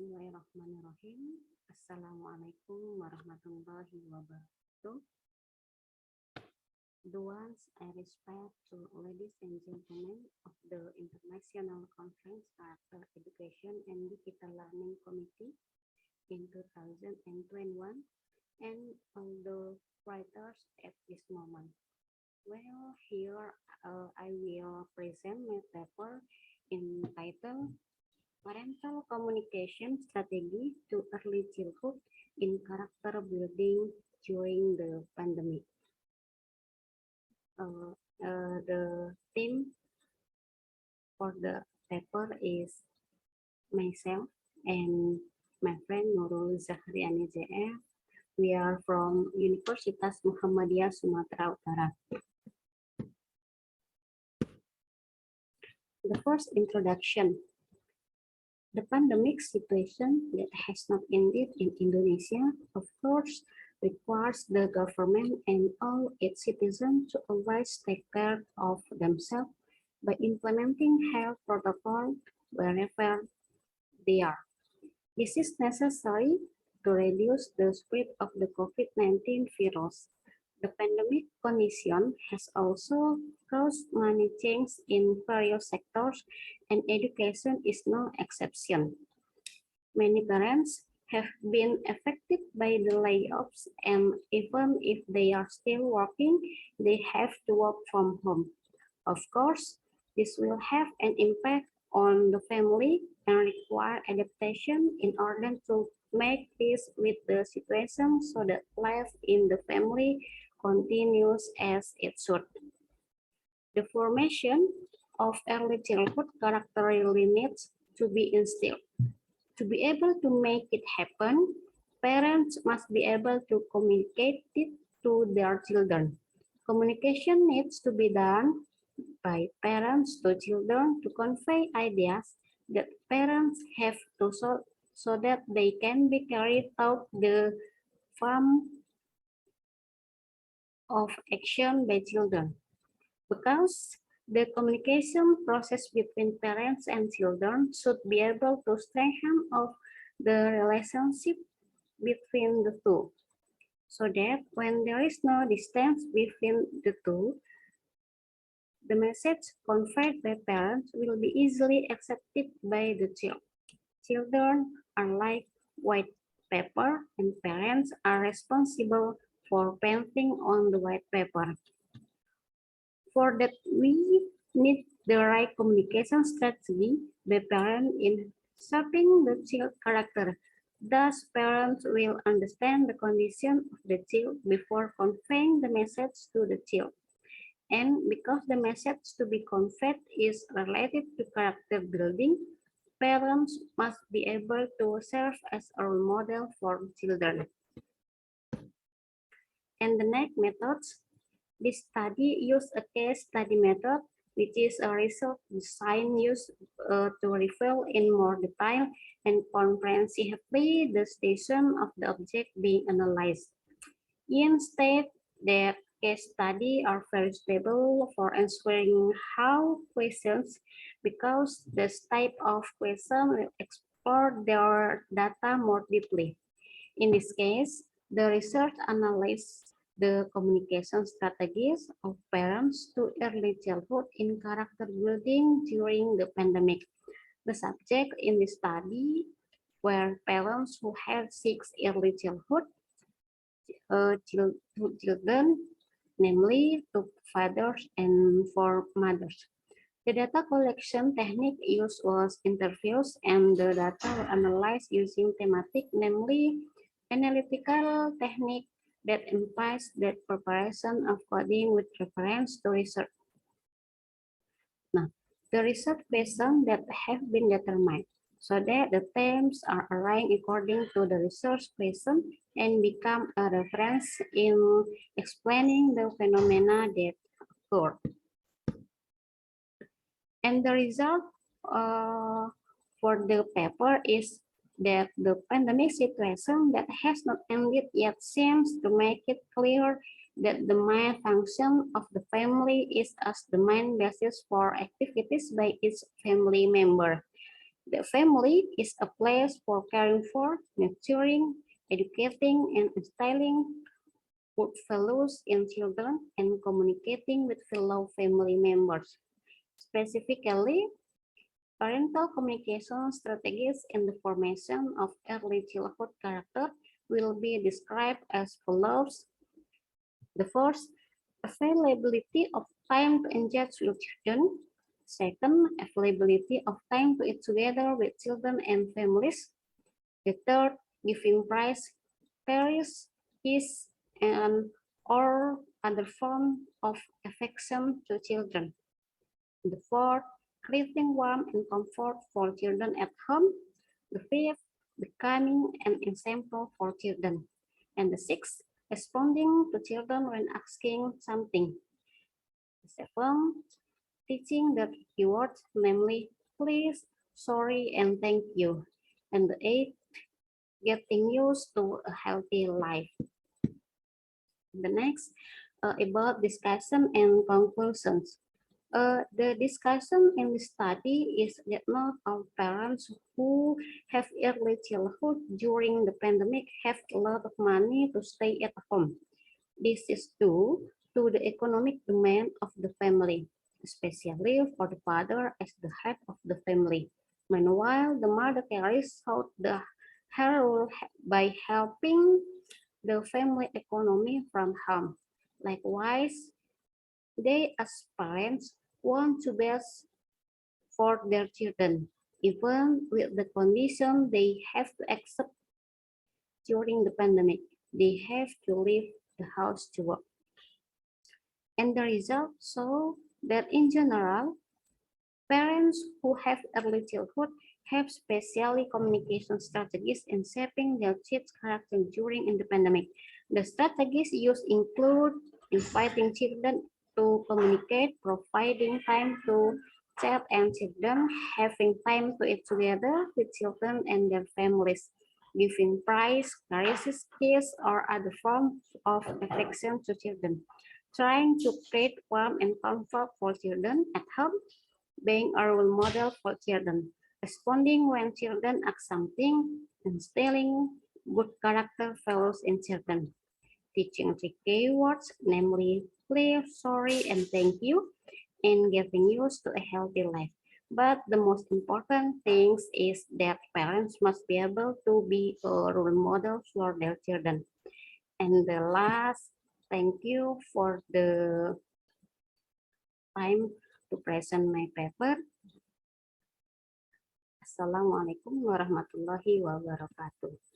Bismillahirrahmanirrahim. Assalamualaikum warahmatullahi wabarakatuh. The ones I respect to ladies and gentlemen of the International Conference Charter Education and Digital Learning Committee in 2021 and all the writers at this moment. Well, here I will present my paper entitled Parental Communication Strategy to Early Childhood in Character Building During the Pandemic. The theme for the paper is myself and my friend Nurul Zahriani JF. We are from Universitas Muhammadiyah Sumatera Utara. The first introduction. The pandemic situation that has not ended in Indonesia, of course, requires the government and all its citizens to always take care of themselves by implementing health protocols wherever they are. This is necessary to reduce the spread of the COVID-19 virus. The pandemic condition has also caused many changes in various sectors, and education is no exception. Many parents have been affected by the layoffs, and even if they are still working, they have to work from home. Of course, this will have an impact on the family and require adaptation in order to make peace with the situation so that life in the family continues as it should. The formation of early childhood character really needs to be instilled. To be able to make it happen, parents must be able to communicate it to their children. Communication needs to be done by parents to children to convey ideas that parents have to so that they can be carried out the form of action by children. Because the communication process between parents and children should be able to strengthen of the relationship between the two, so that when there is no distance between the two, the message conveyed by parents will be easily accepted by the child. Children are like white paper, and parents are responsible for painting on the white paper. For that, we need the right communication strategy by parents in shaping the child's character. Thus, parents will understand the condition of the child before conveying the message to the child. And because the message to be conveyed is related to character building, parents must be able to serve as a role model for children. And the next methods, this study used a case study method, which is a research design used to reveal in more detail and comprehensively the station of the object being analyzed. Instead, the case study are very stable for answering how questions, because this type of question will explore their data more deeply. In this case, the research analyzed the communication strategies of parents to early childhood in character building during the pandemic. The subject in this study were parents who had 6 early childhood children, namely 2 fathers and 4 mothers. The data collection technique used was interviews, and the data were analyzed using thematic, namely analytical technique that implies that preparation of coding with reference to research. Now, the research questions that have been determined so that the themes are arranged according to the research question and become a reference in explaining the phenomena that occur. And the result for the paper is that the pandemic situation that has not ended yet seems to make it clear that the main function of the family is as the main basis for activities by its family member. The family is a place for caring for, nurturing, educating, and instilling good values in children and communicating with fellow family members. Specifically, parental communication strategies in the formation of early childhood character will be described as follows. The first, availability of time to engage with children. Second, availability of time to eat together with children and families. The third, giving praise, praise, kiss, and or other form of affection to children. The fourth, creating warmth and comfort for children at home. The fifth, becoming an example for children. And the sixth, responding to children when asking something. The seventh, teaching the keywords, namely please, sorry, and thank you. And the eighth, getting used to a healthy life. The next, about discussion and conclusions. The discussion in the study is that not all parents who have early childhood during the pandemic have a lot of money to stay at home. This is due to the economic demand of the family, especially for the father as the head of the family. Meanwhile, the mother carries out her role by helping the family economy from home. Likewise, they as parents want to best for their children, even with the condition they have to accept during the pandemic. They have to leave the house to work. And the result show that in general, parents who have early childhood have specially communication strategies in shaping their child's character during the pandemic. The strategies used include inviting children to communicate, providing time to chat and children, having time to eat together with children and their families, giving praise, caresses, kiss, or other forms of affection to children, trying to create warmth and comfort for children at home, being a role model for children, responding when children ask something, instilling good character values in children, teaching three keywords, namely please, sorry, and thank you, and getting used to a healthy life. But the most important thing is that parents must be able to be a role model for their children. And the last, thank you for the time to present my paper. Assalamualaikum warahmatullahi wabarakatuh.